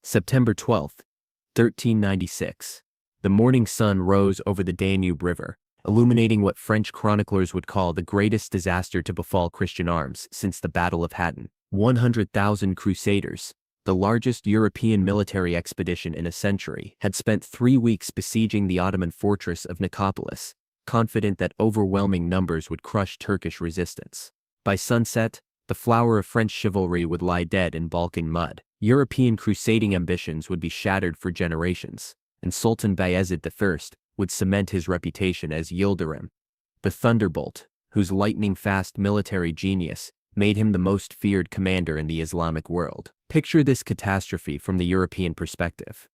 September 12, 1396. The morning sun rose over the Danube River, illuminating what French chroniclers would call the greatest disaster to befall Christian arms since the Battle of Hattin. 100,000 Crusaders, the largest European military expedition in a century, had spent 3 weeks besieging the Ottoman fortress of Nicopolis, confident that overwhelming numbers would crush Turkish resistance. By sunset, the flower of French chivalry would lie dead in Balkan mud. European crusading ambitions would be shattered for generations, and Sultan Bayezid I would cement his reputation as Yildirim, the thunderbolt, whose lightning-fast military genius made him the most feared commander in the Islamic world. Picture this catastrophe from the European perspective.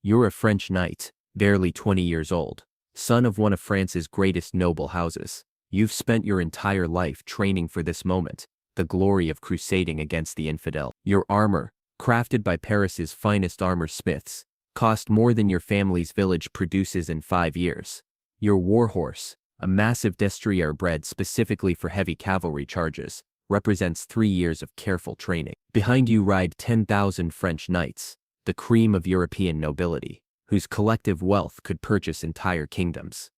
You're a French knight, barely 20 years old, son of one of France's greatest noble houses. You've spent your entire life training for this moment, the glory of crusading against the infidel. Your armor, crafted by Paris's finest armor smiths, cost more than your family's village produces in 5 years. Your warhorse, a massive destrier bred specifically for heavy cavalry charges, represents 3 years of careful training. Behind you ride 10,000 French knights, the cream of European nobility, whose collective wealth could purchase entire kingdoms.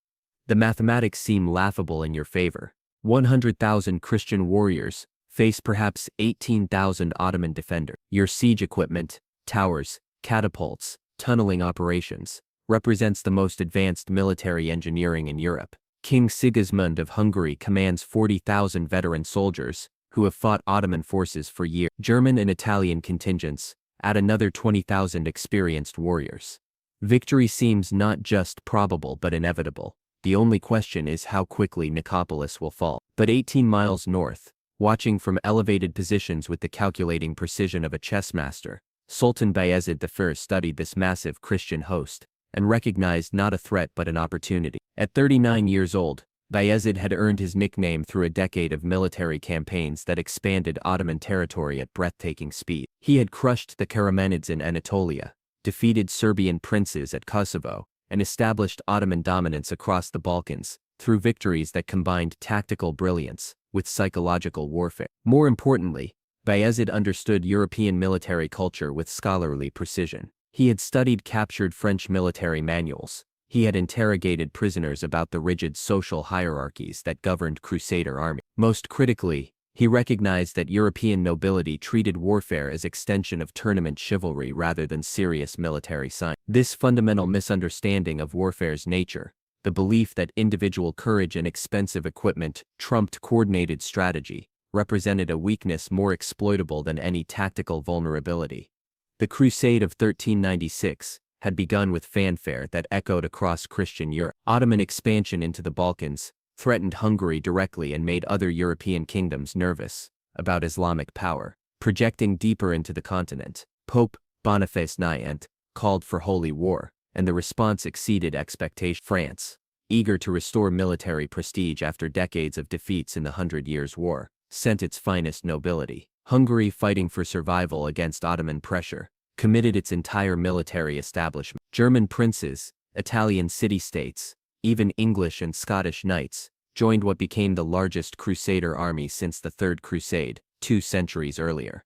The mathematics seem laughable in your favor. 100,000 Christian warriors face perhaps 18,000 Ottoman defenders. Your siege equipment, towers, catapults, tunneling operations, represents the most advanced military engineering in Europe. King Sigismund of Hungary commands 40,000 veteran soldiers who have fought Ottoman forces for years. German and Italian contingents add another 20,000 experienced warriors. Victory seems not just probable but inevitable. The only question is how quickly Nicopolis will fall. But 18 miles north, watching from elevated positions with the calculating precision of a chess master, Sultan Bayezid I studied this massive Christian host and recognized not a threat but an opportunity. At 39 years old, Bayezid had earned his nickname through a decade of military campaigns that expanded Ottoman territory at breathtaking speed. He had crushed the Karamanids in Anatolia, defeated Serbian princes at Kosovo, and established Ottoman dominance across the Balkans through victories that combined tactical brilliance with psychological warfare. More importantly, Bayezid understood European military culture with scholarly precision. He had studied captured French military manuals. He had interrogated prisoners about the rigid social hierarchies that governed Crusader armies. Most critically, he recognized that European nobility treated warfare as extension of tournament chivalry rather than serious military science. This fundamental misunderstanding of warfare's nature, the belief that individual courage and expensive equipment trumped coordinated strategy, represented a weakness more exploitable than any tactical vulnerability. The Crusade of 1396 had begun with fanfare that echoed across Christian Europe. Ottoman expansion into the Balkans threatened Hungary directly and made other European kingdoms nervous about Islamic power. Projecting deeper into the continent, Pope Boniface IX called for holy war, and the response exceeded expectations. France, eager to restore military prestige after decades of defeats in the 100 Years' War, sent its finest nobility. Hungary, fighting for survival against Ottoman pressure, committed its entire military establishment. German princes, Italian city-states, even English and Scottish knights, joined what became the largest Crusader army since the Third Crusade, 2 centuries earlier.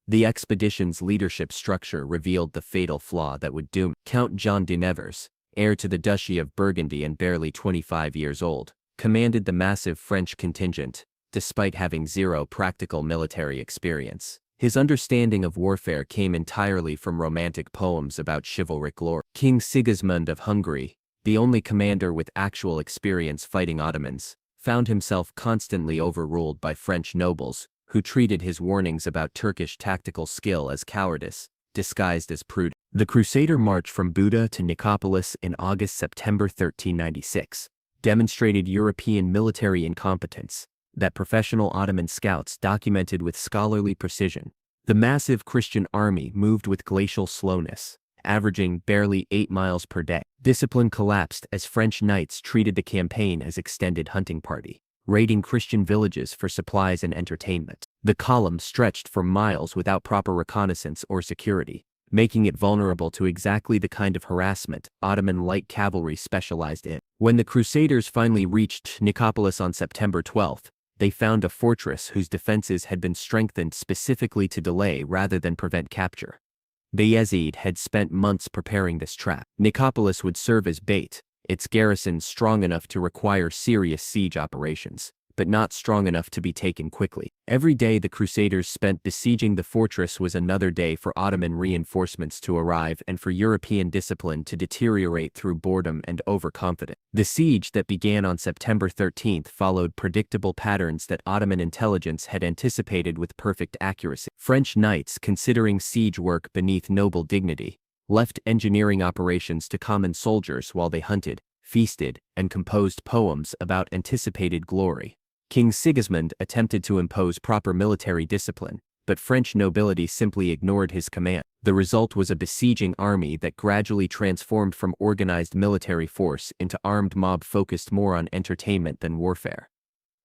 The expedition's leadership structure revealed the fatal flaw that would doom Count John de Nevers, heir to the Duchy of Burgundy and barely 25 years old, commanded the massive French contingent, despite having zero practical military experience. His understanding of warfare came entirely from romantic poems about chivalric glory. King Sigismund of Hungary, the only commander with actual experience fighting Ottomans, found himself constantly overruled by French nobles, who treated his warnings about Turkish tactical skill as cowardice, disguised as prudence. The Crusader march from Buda to Nicopolis in August-September 1396 demonstrated European military incompetence that professional Ottoman scouts documented with scholarly precision. The massive Christian army moved with glacial slowness, averaging barely 8 miles per day. Discipline collapsed as French knights treated the campaign as extended hunting party, raiding Christian villages for supplies and entertainment. The column stretched for miles without proper reconnaissance or security, making it vulnerable to exactly the kind of harassment Ottoman light cavalry specialized in. When the Crusaders finally reached Nicopolis on September 12th, they found a fortress whose defenses had been strengthened specifically to delay rather than prevent capture. Bayezid had spent months preparing this trap. Nicopolis would serve as bait, its garrison strong enough to require serious siege operations, but not strong enough to be taken quickly. Every day the Crusaders spent besieging the fortress was another day for Ottoman reinforcements to arrive and for European discipline to deteriorate through boredom and overconfidence. The siege that began on September 13th followed predictable patterns that Ottoman intelligence had anticipated with perfect accuracy. French knights, considering siege work beneath noble dignity, left engineering operations to common soldiers while they hunted, feasted, and composed poems about anticipated glory. King Sigismund attempted to impose proper military discipline, but French nobility simply ignored his command. The result was a besieging army that gradually transformed from organized military force into armed mob focused more on entertainment than warfare.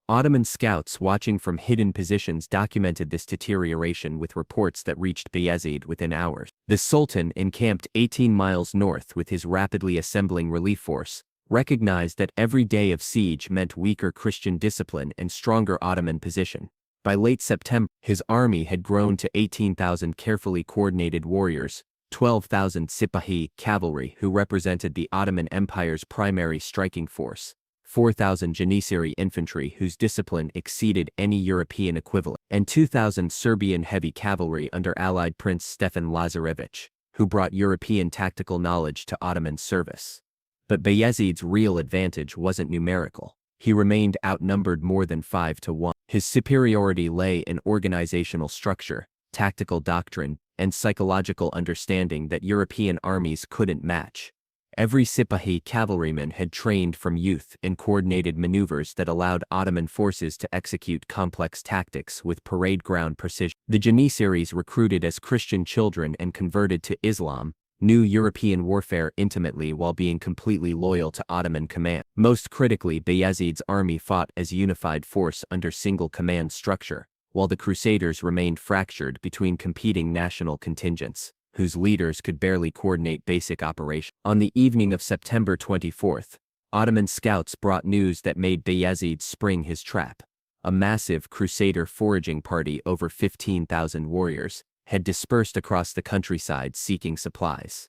Ottoman scouts watching from hidden positions documented this deterioration with reports that reached Bayezid within hours. The Sultan, encamped 18 miles north with his rapidly assembling relief force, recognized that every day of siege meant weaker Christian discipline and stronger Ottoman position. By late September, his army had grown to 18,000 carefully coordinated warriors, 12,000 Sipahi cavalry who represented the Ottoman Empire's primary striking force, 4,000 Janissary infantry whose discipline exceeded any European equivalent, and 2,000 Serbian heavy cavalry under allied Prince Stefan Lazarevich, who brought European tactical knowledge to Ottoman service. But Bayezid's real advantage wasn't numerical. He remained outnumbered more than 5-1. His superiority lay in organizational structure, tactical doctrine, and psychological understanding that European armies couldn't match. Every Sipahi cavalryman had trained from youth in coordinated maneuvers that allowed Ottoman forces to execute complex tactics with parade ground precision. The Janissaries, recruited as Christian children and converted to Islam, knew European warfare intimately while being completely loyal to Ottoman command. Most critically, Bayezid's army fought as unified force under single command structure, while the Crusaders remained fractured between competing national contingents, whose leaders could barely coordinate basic operations. On the evening of September 24th, Ottoman scouts brought news that made Bayezid spring his trap. A massive Crusader foraging party, over 15,000 warriors, had dispersed across the countryside seeking supplies.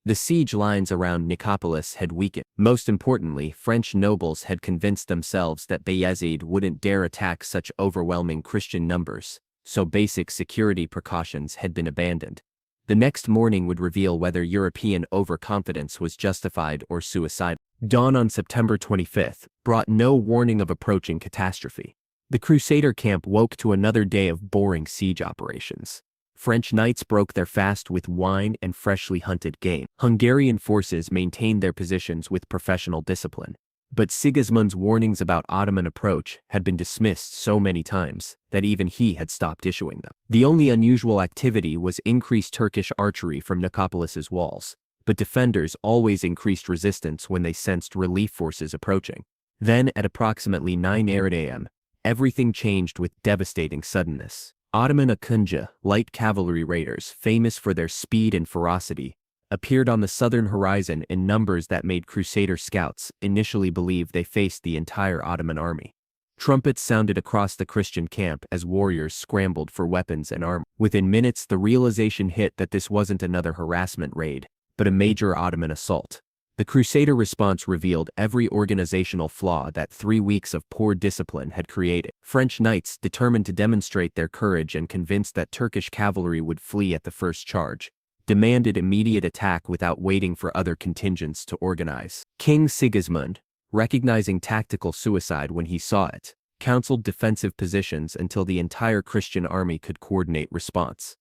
The siege lines around Nicopolis had weakened. Most importantly, French nobles had convinced themselves that Bayezid wouldn't dare attack such overwhelming Christian numbers, so basic security precautions had been abandoned. The next morning would reveal whether European overconfidence was justified or suicidal. Dawn on September 25th brought no warning of approaching catastrophe. The Crusader camp woke to another day of boring siege operations. French knights broke their fast with wine and freshly hunted game. Hungarian forces maintained their positions with professional discipline. But Sigismund's warnings about Ottoman approach had been dismissed so many times that even he had stopped issuing them. The only unusual activity was increased Turkish archery from Nicopolis's walls, but defenders always increased resistance when they sensed relief forces approaching. Then, at approximately 9 a.m., everything changed with devastating suddenness. Ottoman Akunja, light cavalry raiders famous for their speed and ferocity, appeared on the southern horizon in numbers that made Crusader scouts initially believe they faced the entire Ottoman army. Trumpets sounded across the Christian camp as warriors scrambled for weapons and armor. Within minutes, the realization hit that this wasn't another harassment raid, but a major Ottoman assault. The Crusader response revealed every organizational flaw that 3 weeks of poor discipline had created. French knights, determined to demonstrate their courage and convinced that Turkish cavalry would flee at the first charge, demanded immediate attack without waiting for other contingents to organize. King Sigismund, recognizing tactical suicide when he saw it, counseled defensive positions until the entire Christian army could coordinate response.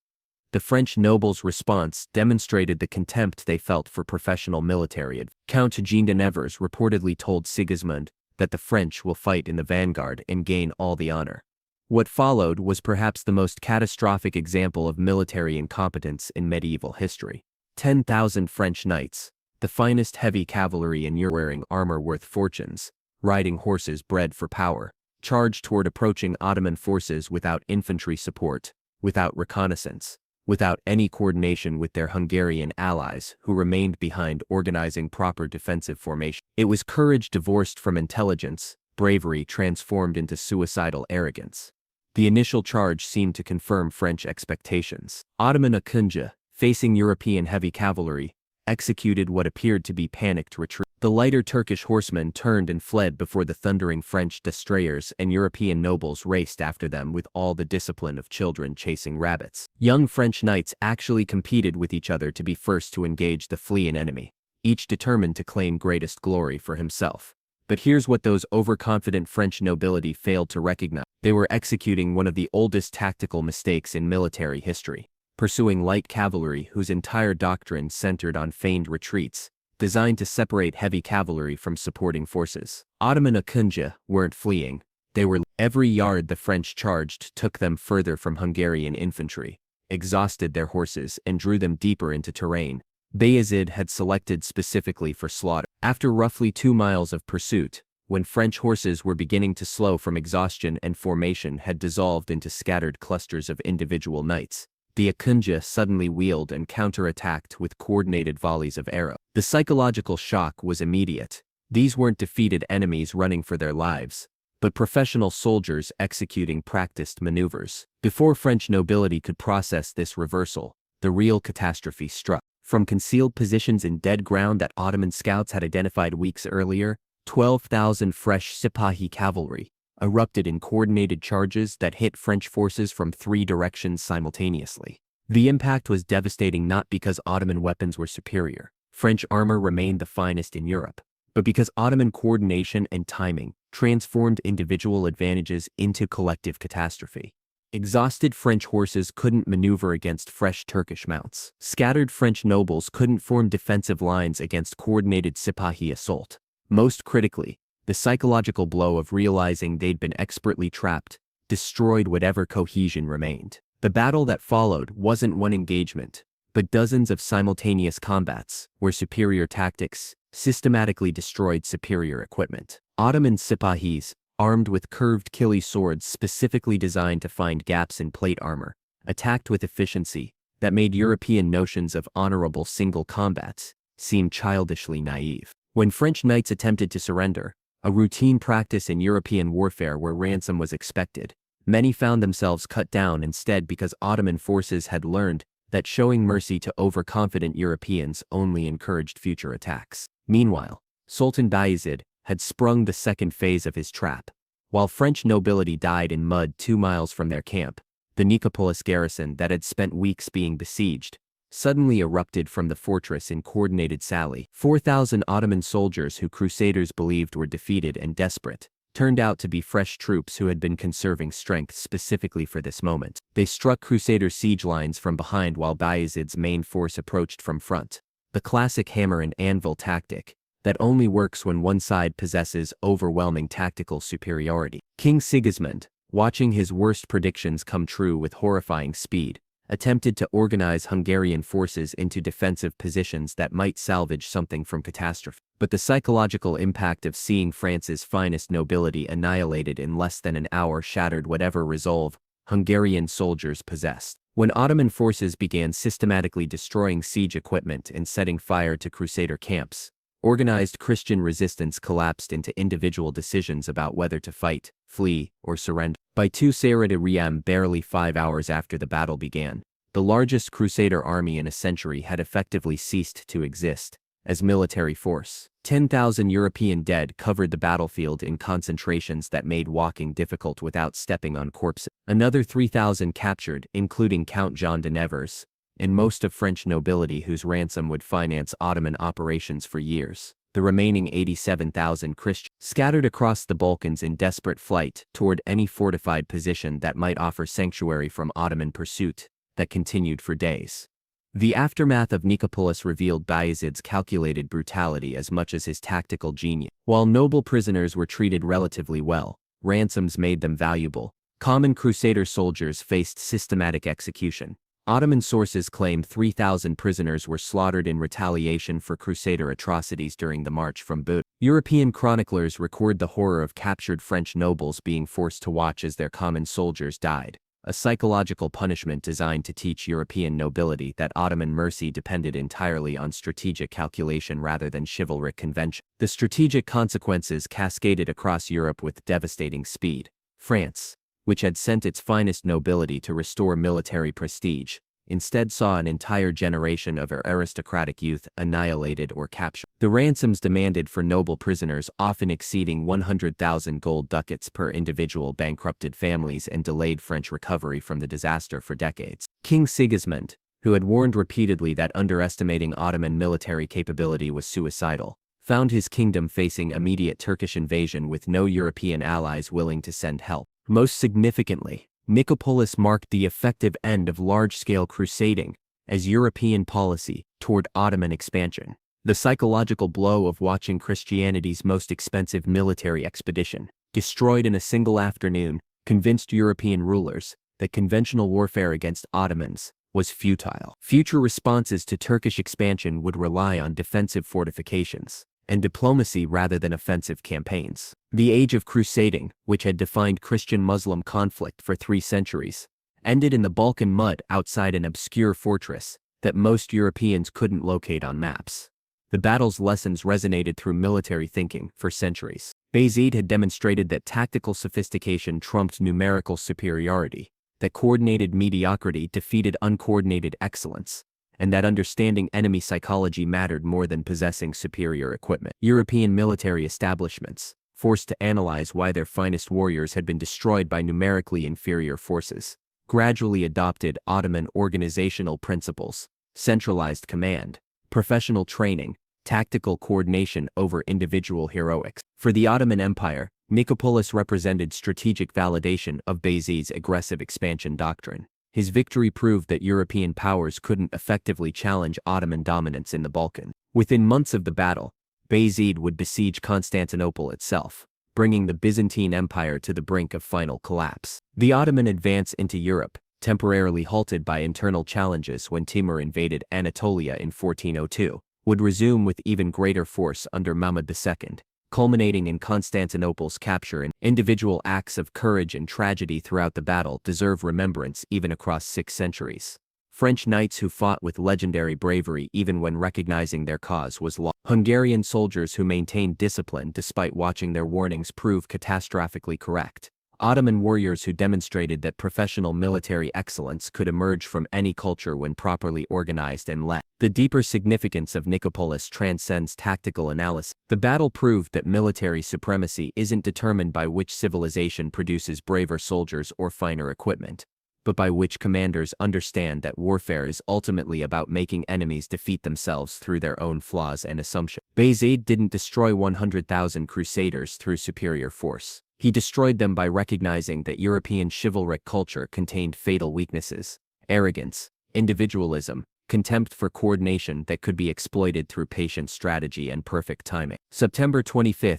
The French nobles' response demonstrated the contempt they felt for professional military. Count Jean de Nevers reportedly told Sigismund that the French will fight in the vanguard and gain all the honor. What followed was perhaps the most catastrophic example of military incompetence in medieval history. 10,000 French knights, the finest heavy cavalry in Europe, wearing armor worth fortunes, riding horses bred for power, charged toward approaching Ottoman forces without infantry support, without reconnaissance, without any coordination with their Hungarian allies who remained behind organizing proper defensive formation. It was courage divorced from intelligence, bravery transformed into suicidal arrogance. The initial charge seemed to confirm French expectations. Ottoman Akunja, facing European heavy cavalry, executed what appeared to be panicked retreat. The lighter Turkish horsemen turned and fled before the thundering French destroyers, and European nobles raced after them with all the discipline of children chasing rabbits. Young French knights actually competed with each other to be first to engage the fleeing enemy, each determined to claim greatest glory for himself. But here's what those overconfident French nobility failed to recognize. They were executing one of the oldest tactical mistakes in military history, pursuing light cavalry whose entire doctrine centered on feigned retreats, designed to separate heavy cavalry from supporting forces. Ottoman Akunja weren't fleeing. They were. Every yard the French charged took them further from Hungarian infantry, exhausted their horses, and drew them deeper into terrain Bayezid had selected specifically for slaughter. After roughly 2 miles of pursuit, when French horses were beginning to slow from exhaustion and formation had dissolved into scattered clusters of individual knights, the Akunja suddenly wheeled and counterattacked with coordinated volleys of arrows. The psychological shock was immediate. These weren't defeated enemies running for their lives, but professional soldiers executing practiced maneuvers. Before French nobility could process this reversal, the real catastrophe struck. From concealed positions in dead ground that Ottoman scouts had identified weeks earlier, 12,000 fresh Sipahi cavalry erupted in coordinated charges that hit French forces from 3 directions simultaneously. The impact was devastating not because Ottoman weapons were superior, French armor remained the finest in Europe, but because Ottoman coordination and timing transformed individual advantages into collective catastrophe. Exhausted French horses couldn't maneuver against fresh Turkish mounts. Scattered French nobles couldn't form defensive lines against coordinated Sipahi assault. Most critically, the psychological blow of realizing they'd been expertly trapped destroyed whatever cohesion remained. The battle that followed wasn't one engagement, but dozens of simultaneous combats, where superior tactics systematically destroyed superior equipment. Ottoman Sipahis, armed with curved kili swords specifically designed to find gaps in plate armor, attacked with efficiency that made European notions of honorable single combats seem childishly naive. When French knights attempted to surrender, a routine practice in European warfare where ransom was expected, many found themselves cut down instead because Ottoman forces had learned that showing mercy to overconfident Europeans only encouraged future attacks. Meanwhile, Sultan Bayezid had sprung the second phase of his trap. While French nobility died in mud 2 miles from their camp, the Nicopolis garrison that had spent weeks being besieged suddenly erupted from the fortress in coordinated sally. 4,000 Ottoman soldiers who Crusaders believed were defeated and desperate turned out to be fresh troops who had been conserving strength specifically for this moment. They struck Crusader siege lines from behind while Bayezid's main force approached from front. The classic hammer and anvil tactic that only works when one side possesses overwhelming tactical superiority. King Sigismund, watching his worst predictions come true with horrifying speed, attempted to organize Hungarian forces into defensive positions that might salvage something from catastrophe. But the psychological impact of seeing France's finest nobility annihilated in less than an hour shattered whatever resolve Hungarian soldiers possessed. When Ottoman forces began systematically destroying siege equipment and setting fire to Crusader camps, organized Christian resistance collapsed into individual decisions about whether to fight, flee, or surrender. By 2 de Riem, barely 5 hours after the battle began, the largest Crusader army in a century had effectively ceased to exist as military force. 10,000 European dead covered the battlefield in concentrations that made walking difficult without stepping on corpses. Another 3,000 captured, including Count Jean de Nevers, and most of French nobility whose ransom would finance Ottoman operations for years. The remaining 87,000 Christians scattered across the Balkans in desperate flight toward any fortified position that might offer sanctuary from Ottoman pursuit that continued for days. The aftermath of Nicopolis revealed Bayezid's calculated brutality as much as his tactical genius. While noble prisoners were treated relatively well, ransoms made them valuable. Common Crusader soldiers faced systematic execution. Ottoman sources claim 3,000 prisoners were slaughtered in retaliation for Crusader atrocities during the march from Budapest. European chroniclers record the horror of captured French nobles being forced to watch as their common soldiers died, a psychological punishment designed to teach European nobility that Ottoman mercy depended entirely on strategic calculation rather than chivalric convention. The strategic consequences cascaded across Europe with devastating speed. France, which had sent its finest nobility to restore military prestige, instead saw an entire generation of aristocratic youth annihilated or captured. The ransoms demanded for noble prisoners often exceeding 100,000 gold ducats per individual bankrupted families and delayed French recovery from the disaster for decades. King Sigismund, who had warned repeatedly that underestimating Ottoman military capability was suicidal, found his kingdom facing immediate Turkish invasion with no European allies willing to send help. Most significantly, Nicopolis marked the effective end of large-scale crusading as European policy toward Ottoman expansion. The psychological blow of watching Christianity's most expensive military expedition destroyed in a single afternoon convinced European rulers that conventional warfare against Ottomans was futile. Future responses to Turkish expansion would rely on defensive fortifications and diplomacy rather than offensive campaigns. The age of crusading, which had defined Christian-Muslim conflict for 3 centuries, ended in the Balkan mud outside an obscure fortress that most Europeans couldn't locate on maps. The battle's lessons resonated through military thinking for centuries. Bayezid had demonstrated that tactical sophistication trumped numerical superiority, that coordinated mediocrity defeated uncoordinated excellence, and that understanding enemy psychology mattered more than possessing superior equipment. European military establishments, forced to analyze why their finest warriors had been destroyed by numerically inferior forces, gradually adopted Ottoman organizational principles: centralized command, professional training, tactical coordination over individual heroics. For the Ottoman Empire, Nicopolis represented strategic validation of Bayezid's aggressive expansion doctrine. His victory proved that European powers couldn't effectively challenge Ottoman dominance in the Balkans. Within months of the battle, Bayezid would besiege Constantinople itself, bringing the Byzantine Empire to the brink of final collapse. The Ottoman advance into Europe, temporarily halted by internal challenges when Timur invaded Anatolia in 1402, would resume with even greater force under Mahmud II, culminating in Constantinople's capture. And individual acts of courage and tragedy throughout the battle deserve remembrance even across 6 centuries. French knights who fought with legendary bravery even when recognizing their cause was lost. Hungarian soldiers who maintained discipline despite watching their warnings prove catastrophically correct. Ottoman warriors who demonstrated that professional military excellence could emerge from any culture when properly organized and led. The deeper significance of Nicopolis transcends tactical analysis. The battle proved that military supremacy isn't determined by which civilization produces braver soldiers or finer equipment, but by which commanders understand that warfare is ultimately about making enemies defeat themselves through their own flaws and assumptions. Bayezid didn't destroy 100,000 crusaders through superior force. He destroyed them by recognizing that European chivalric culture contained fatal weaknesses: arrogance, individualism, contempt for coordination that could be exploited through patient strategy and perfect timing. September 25,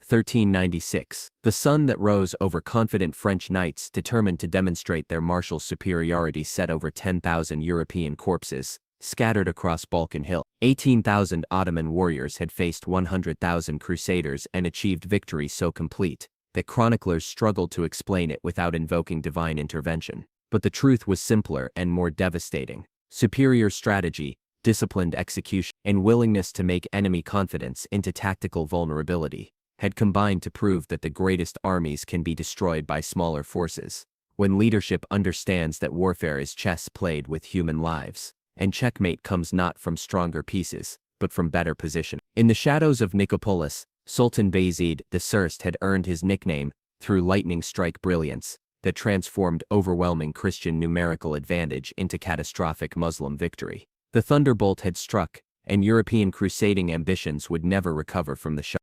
1396. The sun that rose over confident French knights determined to demonstrate their martial superiority set over 10,000 European corpses, scattered across Balkan Hill. 18,000 Ottoman warriors had faced 100,000 crusaders and achieved victory so complete that chroniclers struggled to explain it without invoking divine intervention. But the truth was simpler and more devastating. Superior strategy, disciplined execution, and willingness to make enemy confidence into tactical vulnerability had combined to prove that the greatest armies can be destroyed by smaller forces. When leadership understands that warfare is chess played with human lives, and checkmate comes not from stronger pieces, but from better position. In the shadows of Nicopolis, Sultan Bayezid I had earned his nickname through lightning strike brilliance that transformed overwhelming Christian numerical advantage into catastrophic Muslim victory. The thunderbolt had struck, and European crusading ambitions would never recover from the shock.